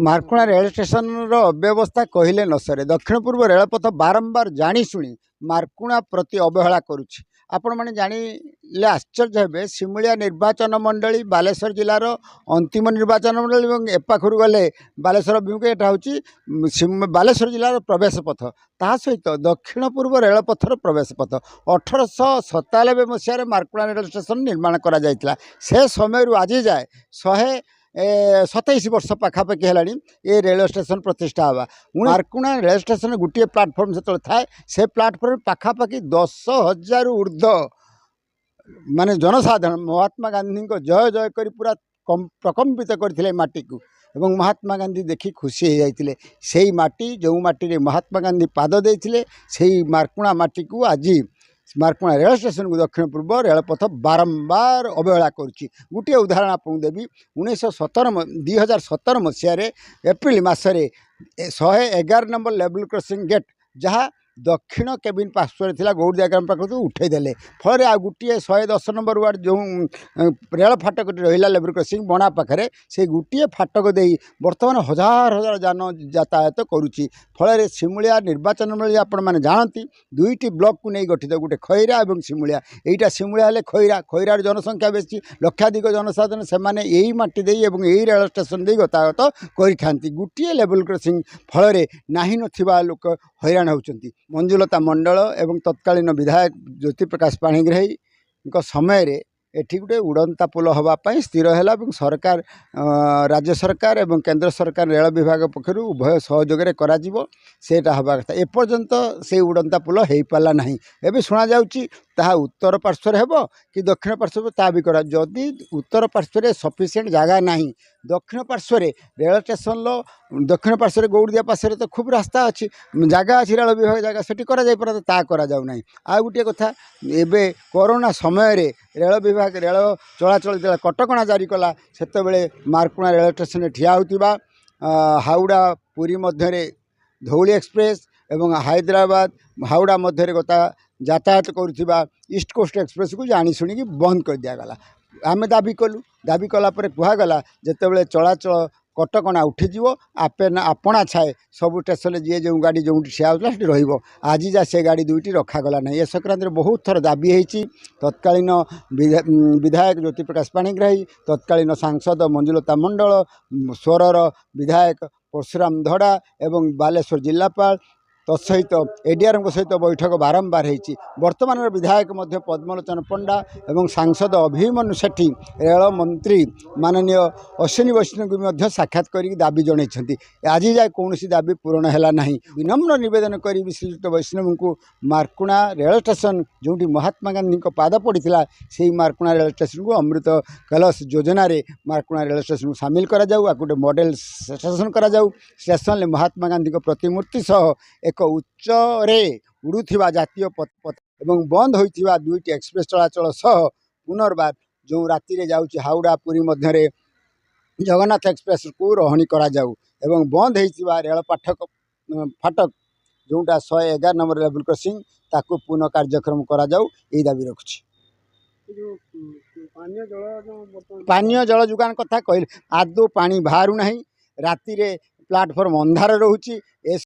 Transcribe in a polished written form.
ମାର୍କଣା ରେଳ ଷ୍ଟେସନର ଅବ୍ୟବସ୍ଥା କହିଲେ ନ ସରେ। ଦକ୍ଷିଣ ପୂର୍ବ ରେଳପଥ ବାରମ୍ବାର ଜାଣିଶୁଣି ମାର୍କଣା ପ୍ରତି ଅବହେଳା କରୁଛି। ଆପଣମାନେ ଜାଣିଲେ ଆଶ୍ଚର୍ଯ୍ୟ ହେବେ, ଶିମୁଳିଆ ନିର୍ବାଚନ ମଣ୍ଡଳୀ ବାଲେଶ୍ୱର ଜିଲ୍ଲାର ଅନ୍ତିମ ନିର୍ବାଚନ ମଣ୍ଡଳୀ ଏବଂ ଏପାଖରୁ ଗଲେ ବାଲେଶ୍ୱର ଅଭିମୁଖେ ଏଟା ହେଉଛି ବାଲେଶ୍ୱର ଜିଲ୍ଲାର ପ୍ରବେଶ ପଥ। ତାହା ସହିତ ଦକ୍ଷିଣ ପୂର୍ବ ରେଳପଥର ପ୍ରବେଶ ପଥ। 1897 ମସିହାରେ ମାର୍କଣା ରେଳ ଷ୍ଟେସନ ନିର୍ମାଣ କରାଯାଇଥିଲା। ସେ ସମୟରୁ ଆଜି ଯାଏ 127 ବର୍ଷ ପାଖାପାଖି ହେଲାଣି ଏ ରେଳ ଷ୍ଟେସନ ପ୍ରତିଷ୍ଠା ହେବା। ମାର୍କଣା ରେଳ ଷ୍ଟେସନ ଗୋଟିଏ ପ୍ଲାଟଫର୍ମ ଯେତେବେଳେ ଥାଏ, ସେ ପ୍ଲାଟଫର୍ମ ପାଖାପାଖି 10,000 ଊର୍ଦ୍ଧ୍ୱ ମାନେ ଜନସାଧାରଣ ମହାତ୍ମା ଗାନ୍ଧୀଙ୍କ ଜୟ ଜୟ କରି ପୁରା ପ୍ରକମ୍ପିତ କରିଥିଲେ ମାଟିକୁ ଏବଂ ମହାତ୍ମା ଗାନ୍ଧୀ ଦେଖି ଖୁସି ହୋଇଯାଇଥିଲେ। ସେହି ମାଟି, ଯେଉଁ ମାଟିରେ ମହାତ୍ମା ଗାନ୍ଧୀ ପାଦ ଦେଇଥିଲେ, ସେହି ମାର୍କଣା ମାଟିକୁ ଆଜି ମାର୍କଣା ରେଳ ଷ୍ଟେସନକୁ ଦକ୍ଷିଣ ପୂର୍ବ ରେଳପଥ ବାରମ୍ବାର ଅବହେଳା କରୁଛି। ଗୋଟିଏ ଉଦାହରଣ ଆପଣଙ୍କୁ ଦେବି। 2017 ମସିହାରେ ଏପ୍ରିଲ ମାସରେ 111 ନମ୍ବର ଲେବଲ କ୍ରସିଂ ଗେଟ୍, ଯାହା ଦକ୍ଷିଣ କେବିନ୍ ପାର୍ଶ୍ୱରେ ଥିଲା ଗୌରଦିଆ ଗ୍ରାମ ପାଖକୁ ଉଠାଇ ଦେଲେ। ଫଳରେ ଆଉ ଗୋଟିଏ 110 ନମ୍ବର ୱାର୍ଡ଼ ଯେଉଁ ରେଳ ଫାଟକଟି ରହିଲା ଲେବଲ କ୍ରସିଂ ବଣା ପାଖରେ, ସେଇ ଗୋଟିଏ ଫାଟକ ଦେଇ ବର୍ତ୍ତମାନ ହଜାର ହଜାର ଯାନ ଯାତାୟାତ କରୁଛି। ଫଳରେ ଶିମୁଳିଆ ନିର୍ବାଚନ ମଣ୍ଡଳୀ ଆପଣମାନେ ଜାଣନ୍ତି ଦୁଇଟି ବ୍ଲକକୁ ନେଇ ଗଠିତ, ଗୋଟେ ଖଇରା ଏବଂ ଶିମୁଳିଆ। ଏଇଟା ଶିମୁଳିଆ ହେଲେ ଖଇରାର ଜନସଂଖ୍ୟା ବେଶୀ, ଲକ୍ଷାଧିକ ଜନସାଧାରଣ, ସେମାନେ ଏଇ ମାଟି ଦେଇ ଏବଂ ଏଇ ରେଳ ଷ୍ଟେସନ ଦେଇ ଗତାଗତ କରିଥାନ୍ତି। ଗୋଟିଏ ଲେବଲ କ୍ରସିଂ ଫଳରେ ନାହିଁ ନଥିବା ଲୋକ ହଇରାଣ ହେଉଛନ୍ତି। ମଞ୍ଜୁଲତା ମଣ୍ଡଳ ଏବଂ ତତ୍କାଳୀନ ବିଧାୟକ ଜ୍ୟୋତିପ୍ରକାଶ ପାଣିଗ୍ରାହୀଙ୍କ ସମୟରେ ଏଠି ଗୋଟେ ଉଡ଼ନ୍ତା ପୋଲ ହେବା ପାଇଁ ସ୍ଥିର ହେଲା ଏବଂ ସରକାର, ରାଜ୍ୟ ସରକାର ଏବଂ କେନ୍ଦ୍ର ସରକାର ରେଳ ବିଭାଗ ପକ୍ଷରୁ ଉଭୟ ସହଯୋଗରେ କରାଯିବ, ସେଇଟା ହେବା କଥା। ଏପର୍ଯ୍ୟନ୍ତ ସେଇ ଉଡ଼ନ୍ତା ପୋଲ ହୋଇପାରିଲା ନାହିଁ। ଏବେ ଶୁଣାଯାଉଛି ତାହା ଉତ୍ତର ପାର୍ଶ୍ୱରେ ହେବ କି ଦକ୍ଷିଣ ପାର୍ଶ୍ୱରେ, ତାହା ବି କରା। ଯଦି ଉତ୍ତର ପାର୍ଶ୍ୱରେ ସଫିସିଏଣ୍ଟ ଜାଗା ନାହିଁ, ଦକ୍ଷିଣ ପାର୍ଶ୍ୱରେ ରେଳ ଷ୍ଟେସନର ଦକ୍ଷିଣ ପାର୍ଶ୍ୱରେ ଗୌରଦିଆ ପାର୍ଶ୍ୱରେ ତ ଖୁବ୍ ରାସ୍ତା ଅଛି, ଜାଗା ଅଛି, ରେଳ ବିଭାଗ ଜାଗା, ସେଠି କରାଯାଇପାରନ୍ତା, ତାହା କରାଯାଉ ନାହିଁ। ଆଉ ଗୋଟିଏ କଥା, ଏବେ କରୋନା ସମୟରେ ରେଳ ବିଭାଗ ରେଳ ଚଳାଚଳ ଯେତେବେଳେ କଟକଣା ଜାରି କଲା, ସେତେବେଳେ ମାର୍କଣା ରେଳ ଷ୍ଟେସନରେ ଠିଆ ହେଉଥିବା ହାଉଡ଼ା ପୁରୀ ମଧ୍ୟରେ ଧଉଳି ଏକ୍ସପ୍ରେସ୍ ଏବଂ ହାଇଦ୍ରାବାଦ ହାଉଡ଼ା ମଧ୍ୟରେ ଯାତାୟାତ କରୁଥିବା ଇଷ୍ଟ କୋଷ୍ଟ ଏକ୍ସପ୍ରେସକୁ ଜାଣି ଶୁଣିକି ବନ୍ଦ କରିଦିଆଗଲା। ଆମେ ଦାବି କଲା ପରେ କୁହାଗଲା, ଯେତେବେଳେ ଚଳାଚଳ କଟକଣା ଉଠିଯିବ ଆପଣା ଛାଏ ସବୁ ଷ୍ଟେସନରେ ଯିଏ ଯେଉଁ ଗାଡ଼ି ଯେଉଁଠି ଠିଆ ହେଉଥିଲା ସେଠି ରହିବ। ଆଜି ଯା ସେ ଗାଡ଼ି ଦୁଇଟି ରଖାଗଲା ନାହିଁ। ଏ ସଂକ୍ରାନ୍ତରେ ବହୁତ ଥର ଦାବି ହେଇଛି। ତତ୍କାଳୀନ ବିଧାୟକ ଜ୍ୟୋତିପ୍ରକାଶ ପାଣିଗ୍ରାହୀ, ତତ୍କାଳୀନ ସାଂସଦ ମଞ୍ଜୁଲତା ମଣ୍ଡଳ, ସ୍ୱରର ବିଧାୟକ ପରଶୁରାମ ଧଡ଼ା ଏବଂ ବାଲେଶ୍ୱର ଜିଲ୍ଲାପାଳ ତତ୍ସହିତ ଏଡିଆରଙ୍କ ସହିତ ବୈଠକ ବାରମ୍ବାର ହେଇଛି। ବର୍ତ୍ତମାନର ବିଧାୟକ ମଧ୍ୟ ପଦ୍ମଲୋଚନ ପଣ୍ଡା ଏବଂ ସାଂସଦ ଅଭିମନ୍ୟୁ ସେଠୀ ରେଳମନ୍ତ୍ରୀ ମାନନୀୟ ଅଶ୍ୱିନୀ ବୈଷ୍ଣବଙ୍କୁ ମଧ୍ୟ ସାକ୍ଷାତ କରିକି ଦାବି ଜଣାଇଛନ୍ତି। ଆଜି ଯାଏ କୌଣସି ଦାବି ପୂରଣ ହେଲା ନାହିଁ। ବିନମ୍ର ନିବେଦନ କରିବି ଶ୍ରୀଯୁକ୍ତ ବୈଷ୍ଣବଙ୍କୁ, ମାର୍କଣା ରେଳ ଷ୍ଟେସନ ଯେଉଁଠି ମହାତ୍ମା ଗାନ୍ଧୀଙ୍କ ପାଦ ପଡ଼ିଥିଲା, ସେହି ମାର୍କଣା ରେଳ ଷ୍ଟେସନକୁ ଅମୃତ କଳସ ଯୋଜନାରେ ମାର୍କଣା ରେଳ ଷ୍ଟେସନକୁ ସାମିଲ କରାଯାଉ, ଆକୁ ଗୋଟେ ମଡ଼େଲ ଷ୍ଟେସନ କରାଯାଉ। ଷ୍ଟେସନରେ ମହାତ୍ମା ଗାନ୍ଧୀଙ୍କ ପ୍ରତିମୂର୍ତ୍ତି ସହ ଏକ ଉଚ୍ଚରେ ଉଡ଼ୁଥିବା ଜାତୀୟ ପଥ ଏବଂ ବନ୍ଦ ହୋଇଥିବା ଦୁଇଟି ଏକ୍ସପ୍ରେସ୍ ଚଳାଚଳ ସହ ପୁନର୍ବାର ଯେଉଁ ରାତିରେ ଯାଉଛି ହାଉଡ଼ା ପୁରୀ ମଧ୍ୟରେ ଜଗନ୍ନାଥ ଏକ୍ସପ୍ରେସକୁ ରହଣି କରାଯାଉ ଏବଂ ବନ୍ଦ ହୋଇଥିବା ରେଳ ଫାଟକ ଯେଉଁଟା 111 ନମ୍ବର ଲେବଲ କ୍ରସିଂ, ତାକୁ ପୁନଃ କାର୍ଯ୍ୟକ୍ରମ କରାଯାଉ, ଏହି ଦାବି ରଖୁଛି। ପାନୀୟ ଜଳ ଯୋଗାଣ କଥା କହିଲେ, ଆଦୌ ପାଣି ବାହାରୁ ନାହିଁ। ରାତିରେ ପ୍ଲାଟଫର୍ମ ଅନ୍ଧାର ରହୁଛି।